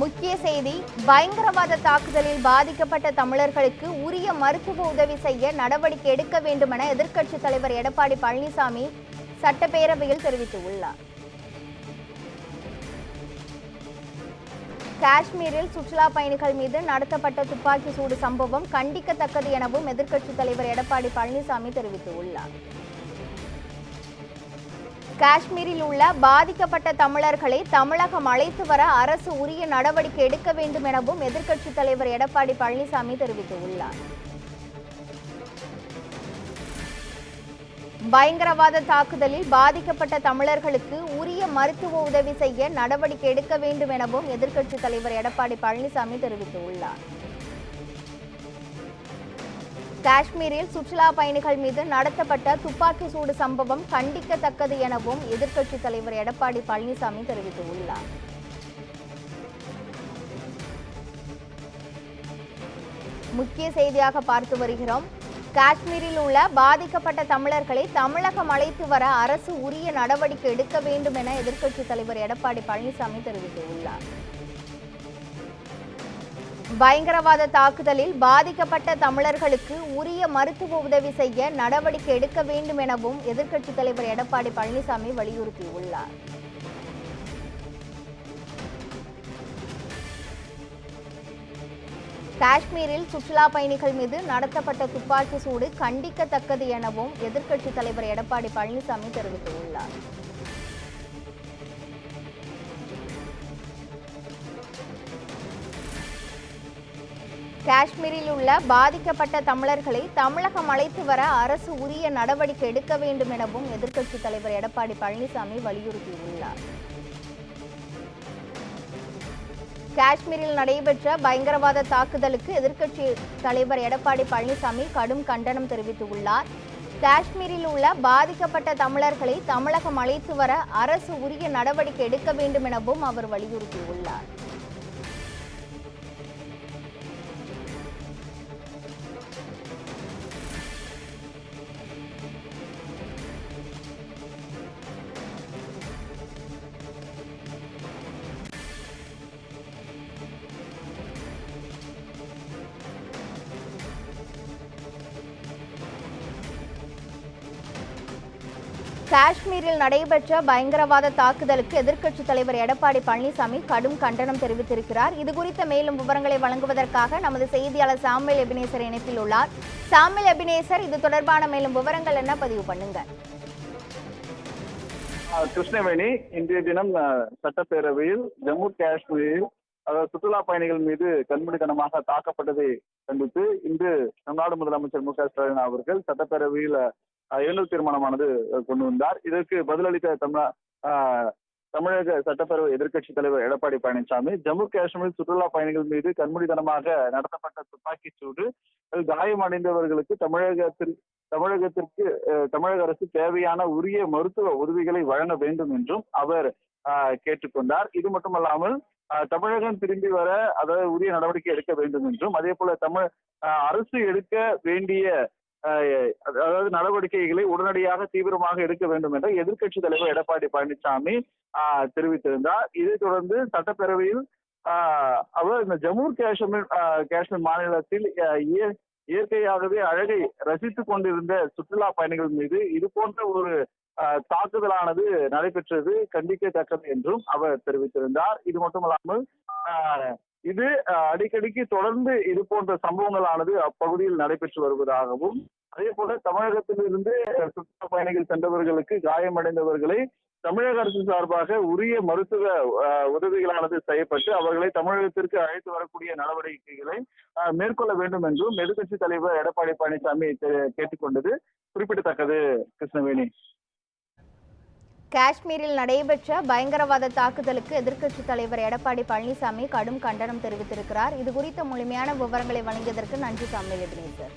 முக்கிய செய்தி பயங்கரவாத தாக்குதலில் பாதிக்கப்பட்ட தமிழர்களுக்கு உரிய மருத்துவ உதவி செய்ய நடவடிக்கை எடுக்க வேண்டும் என எதிர்க்கட்சித் தலைவர் எடப்பாடி பழனிசாமி சட்டப்பேரவையில் தெரிவித்துள்ளார். காஷ்மீரில் சுற்றுலா பயணிகள் மீது நடத்தப்பட்ட துப்பாக்கி சூடு சம்பவம் கண்டிக்கத்தக்கது எனவும் எதிர்க்கட்சித் தலைவர் எடப்பாடி பழனிசாமி தெரிவித்துள்ளார். காஷ்மீரில் உள்ள பாதிக்கப்பட்ட தமிழர்களை தமிழகம் அழைத்து வர அரசு உரிய நடவடிக்கை எடுக்க வேண்டும் எனவும் எதிர்க்கட்சித் தலைவர் எடப்பாடி பழனிசாமி தெரிவித்துள்ளார். பயங்கரவாத தாக்குதலில் பாதிக்கப்பட்ட தமிழர்களுக்கு உரிய மருத்துவ உதவி செய்ய நடவடிக்கை எடுக்க வேண்டும் எனவும் எதிர்க்கட்சித் தலைவர் எடப்பாடி பழனிசாமி தெரிவித்துள்ளார். காஷ்மீரில் சுற்றுலா பயணிகள் மீது நடத்தப்பட்ட துப்பாக்கி சூடு சம்பவம் கண்டிக்கத்தக்கது எனவும் எதிர்க்கட்சித் தலைவர் எடப்பாடி பழனிசாமி தெரிவித்துள்ளார். முக்கிய செய்தியாக பார்த்து வருகிறோம். காஷ்மீரில் உள்ள பாதிக்கப்பட்ட தமிழர்களை தமிழகம் அழைத்து வர அரசு உரிய நடவடிக்கை எடுக்க வேண்டும் என எதிர்க்கட்சித் தலைவர் எடப்பாடி பழனிசாமி தெரிவித்துள்ளார். பயங்கரவாத தாக்குதலில் பாதிக்கப்பட்ட தமிழர்களுக்கு உரிய மருத்துவ உதவி செய்ய நடவடிக்கை எடுக்க வேண்டும் எனவும் எதிர்க்கட்சித் தலைவர் எடப்பாடி பழனிசாமி வலியுறுத்தியுள்ளார். காஷ்மீரில் சுற்றுலா பயணிகள் மீது நடத்தப்பட்ட துப்பாக்கி சூடு கண்டிக்கத்தக்கது எனவும் எதிர்க்கட்சித் தலைவர் எடப்பாடி பழனிசாமி தெரிவித்துள்ளார். காஷ்மீரில் உள்ள பாதிக்கப்பட்ட தமிழர்களை தமிழகம் அழைத்து வர அரசு உரிய நடவடிக்கை எடுக்க வேண்டும் எனவும் எதிர்க்கட்சித் தலைவர் எடப்பாடி பழனிசாமி வலியுறுத்தியுள்ளார். காஷ்மீரில் நடைபெற்ற பயங்கரவாத தாக்குதலுக்கு எதிர்க்கட்சி தலைவர் எடப்பாடி பழனிசாமி கடும் கண்டனம் தெரிவித்துள்ளார். காஷ்மீரில் உள்ள பாதிக்கப்பட்ட தமிழர்களை தமிழகம் அழைத்து வர அரசு உரிய நடவடிக்கை எடுக்க வேண்டும் எனவும் அவர் வலியுறுத்தியுள்ளார். காஷ்மீரில் நடைபெற்ற பயங்கரவாத தாக்குதலுக்கு எதிர்க்கட்சித் தலைவர் எடப்பாடி பழனிசாமி கடும் கண்டனம் தெரிவித்திருக்கிறார். இதுகுறித்த மேலும் விவரங்களை வழங்குவதற்காக நமது செய்தியாளர் சாமுவேல் எபினேசர் இணைப்பில் உள்ளார். சாமுவேல் எபினேசர், இது தொடர்பான மேலும் விவரங்கள் என்ன பதிவு பண்ணுங்க. கிருஷ்ணவேணி, இன்றைய தினம் சட்டப்பேரவையில் ஜம்மு காஷ்மீரில் சுற்றுலா பயணிகள் மீது கண்மூடித்தனமாக தாக்கப்பட்டதை கண்டித்து இன்று தமிழ்நாடு முதலமைச்சர் மு க ஸ்டாலின் அவர்கள் சட்டப்பேரவையில் எழுநூறு தீர்மானமானது கொண்டு வந்தார். இதற்கு பதிலளித்த தமிழக சட்டப்பேரவை எதிர்க்கட்சித் தலைவர் எடப்பாடி பழனிசாமி, ஜம்மு காஷ்மீர் சுற்றுலா பயணிகள் மீது கண்மூடித்தனமாக நடத்தப்பட்ட துப்பாக்கி சூடு காயமடைந்தவர்களுக்கு தமிழகத்திற்கு தமிழக அரசு தேவையான உரிய மருத்துவ உதவிகளை வழங்க வேண்டும் என்றும் அவர் கேட்டுக்கொண்டார். இது மட்டுமல்லாமல் தமிழகம் திரும்பி வர அதாவது உரிய நடவடிக்கை எடுக்க வேண்டும் என்றும், அதே போல அரசு எடுக்க வேண்டிய அதாவது நடவடிக்கைகளை உடனடியாக தீவிரமாக எடுக்க வேண்டும் என்ற எதிர்க்கட்சி தலைவர் எடப்பாடி பழனிசாமி தெரிவித்திருந்தார். இதைத் தொடர்ந்து சட்டப்பேரவையில் அவர் இந்த ஜம்மு காஷ்மீர் மாநிலத்தில் இயற்கையாகவே அழகை ரசித்துக் கொண்டிருந்த சுற்றுலா பயணிகள் மீது இது போன்ற ஒரு தாக்குதலானது நடைபெற்றது கண்டிக்கத்தக்கது என்றும் அவர் தெரிவித்திருந்தார். இது மட்டுமல்லாமல் இது அடிக்கடிக்கு தொடர்ந்து இது போன்ற சம்பவங்களானது அப்பகுதியில் நடைபெற்று வருவதாகவும், அதே போல தமிழகத்திலிருந்து சுற்றுலா பயணிகள் சென்றவர்களுக்கு காயமடைந்தவர்களை தமிழக அரசு சார்பாக உரிய மருத்துவ உதவிகளானது செய்யப்பட்டு அவர்களை தமிழகத்திற்கு அழைத்து வரக்கூடிய நடவடிக்கைகளை மேற்கொள்ள வேண்டும் என்றும் எதிர்க்கட்சித் தலைவர் எடப்பாடி பழனிசாமி கேட்டுக்கொண்டது குறிப்பிடத்தக்கது. கிருஷ்ணவேணி, காஷ்மீரில் நடைபெற்ற பயங்கரவாத தாக்குதலுக்கு எதிர்க்கட்சித் தலைவர் எடப்பாடி பழனிசாமி கடும் கண்டனம் தெரிவித்திருக்கிறார். இது குறித்த முழுமையான விவரங்களை வழங்கியதற்கு நன்றி சாமுவேல் எபினேசர்.